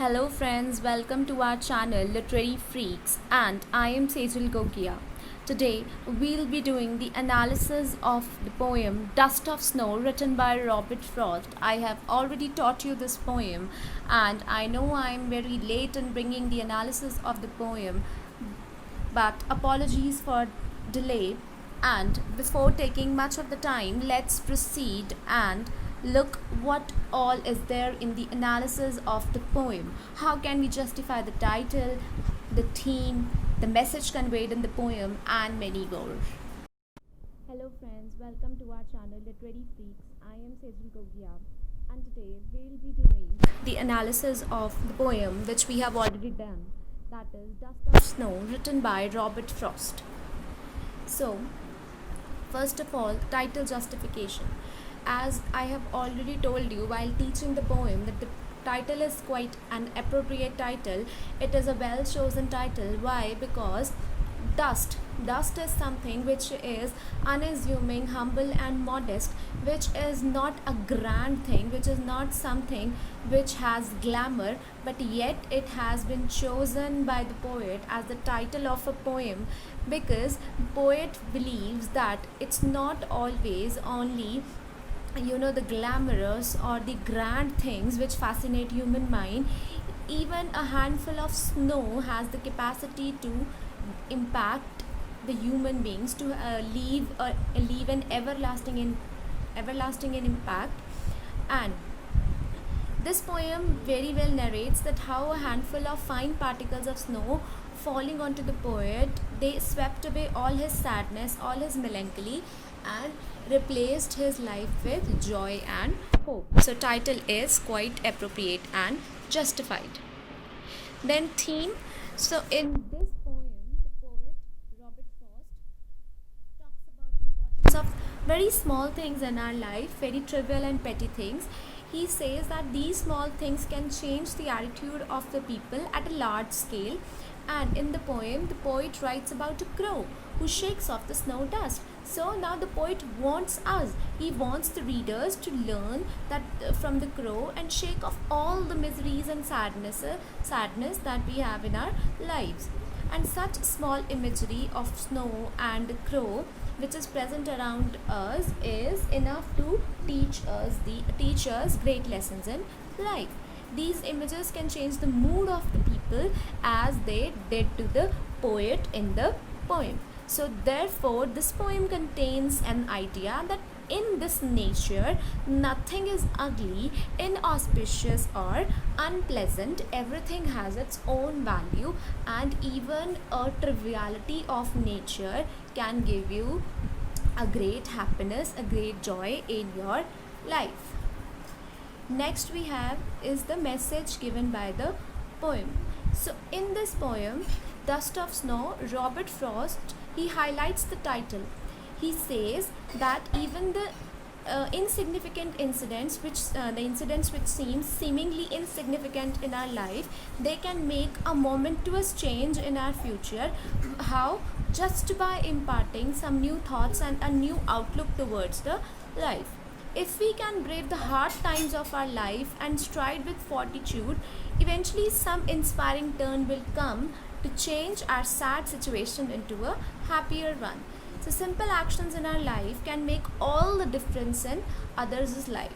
Hello friends, welcome to our channel Literary Freaks and I am Sejal Gogia. Today we'll be doing the analysis of the poem Dust of Snow written by Robert Frost. I have already taught you this poem and I know I am very late in bringing the analysis of the poem, but apologies for delay. And before taking much of the time, let's proceed and look what all is there in the analysis of the poem. How can we justify the title, the theme, the message conveyed in the poem, and many more. Hello friends, welcome to our channel Literary Freaks. I am Sejal Gogia and today we'll be doing the analysis of the poem which we have already done, that is Dust of Snow written by Robert Frost. So, first of all, title justification. As I have already told you while teaching the poem that the title is quite an appropriate title. It is a well chosen title. Why? Because dust is something which is unassuming, humble and modest, which is not a grand thing, which is not something which has glamour, but yet it has been chosen by the poet as the title of a poem because poet believes that it's not always only the glamorous or the grand things which fascinate human mind. Even a handful of snow has the capacity to impact the human beings, to leave an everlasting impact. And this poem very well narrates that how a handful of fine particles of snow falling onto the poet, they swept away all his sadness, all his melancholy, and replaced his life with joy and hope. So title is quite appropriate and justified. Then theme. So in this poem, the poet Robert Frost talks about the importance of very small things in our life, very trivial and petty things. He says that these small things can change the attitude of the people at a large scale. And in the poem, the poet writes about a crow who shakes off the snow dust. So now the poet wants us, he wants the readers to learn that from the crow and shake off all the miseries and sadness that we have in our lives. And such small imagery of snow and crow which is present around us is enough to teach us great lessons in life. These images can change the mood of the people as they did to the poet in the poem. So therefore, this poem contains an idea that in this nature, nothing is ugly, inauspicious or unpleasant. Everything has its own value, and even a triviality of nature can give you a great happiness, a great joy in your life. Next we have is the message given by the poem. So in this poem, Dust of Snow, Robert Frost, he highlights the title. He says that even the insignificant incidents the incidents which seem seemingly insignificant in our life, they can make a momentous change in our future. How? Just by imparting some new thoughts and a new outlook towards the life. If we can brave the hard times of our life and stride with fortitude, eventually some inspiring turn will come to change our sad situation into a happier one. So simple actions in our life can make all the difference in others' life.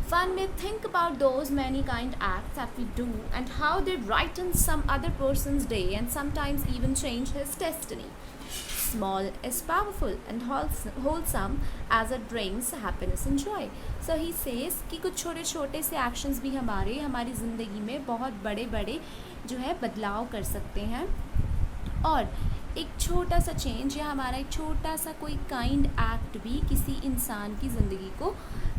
One may think about those many kind acts that we do and how they brighten some other person's day and sometimes even change his destiny. Small is powerful and wholesome as it brings happiness and joy. So he says कि कुछ छोटे छोटे से actions भी हमारी ज़िंदगी में बहुत बड़े बड़े जो है बदलाव कर सकते हैं, और एक छोटा सा चेंज या हमारा एक छोटा सा कोई काइंड एक्ट भी किसी इंसान की ज़िंदगी को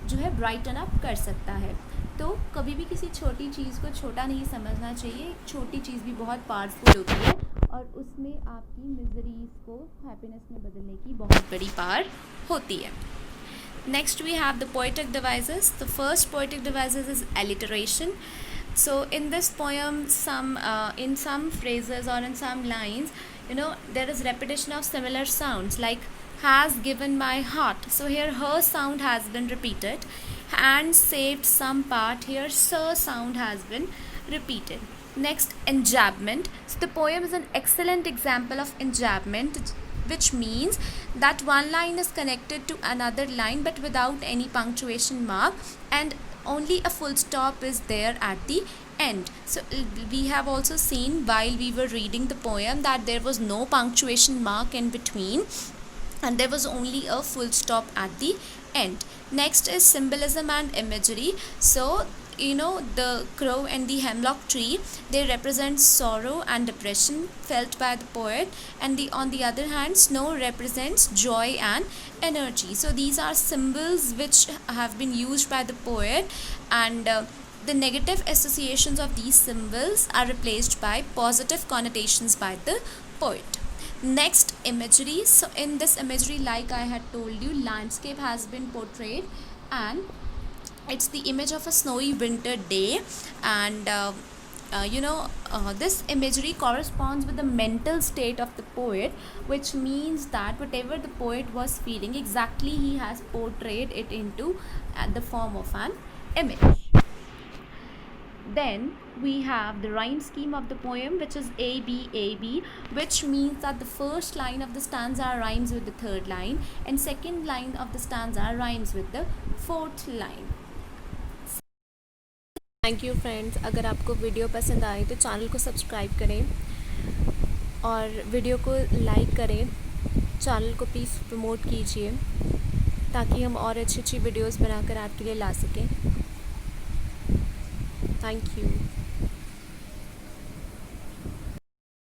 जो है ब्राइटन अप कर सकता है. तो कभी भी किसी छोटी चीज़ को छोटा नहीं समझना चाहिए. एक छोटी चीज़ भी बहुत पावरफुल होती है और उसमें आपकी मिजरीज को हैप्पीनेस में बदलने की बहुत बड़ी पावर होती है. Next we have the poetic devices. The first poetic devices is alliteration. So in this poem, in some phrases or in some lines, there is repetition of similar sounds like has given my heart. So here her sound has been repeated. And saved some part. Here sir sound has been repeated. Next, enjambment. So the poem is an excellent example of enjambment, which means that one line is connected to another line but without any punctuation mark, and only a full stop is there at the end. So we have also seen while we were reading the poem that there was no punctuation mark in between, and there was only a full stop at the end. Next is symbolism and imagery. So the crow and the hemlock tree, they represent sorrow and depression felt by the poet, and on the other hand, snow represents joy and energy. So these are symbols which have been used by the poet, and the negative associations of these symbols are replaced by positive connotations by the poet. Next, imagery. So in this imagery, like I had told you, landscape has been portrayed, and it's the image of a snowy winter day, and this imagery corresponds with the mental state of the poet, which means that whatever the poet was feeling, exactly he has portrayed it into the form of an image. Then we have the rhyme scheme of the poem, which is ABAB, which means that the first line of the stanza rhymes with the third line, and second line of the stanza rhymes with the fourth line. Thank you friends, अगर आपको video पसंद आए तो channel को subscribe करें और video को like करें, चैनल को प्लीज़ प्रमोट कीजिए ताकि हम और अच्छी अच्छी वीडियोस बनाकर आपके लिए ला सकें। Thank you.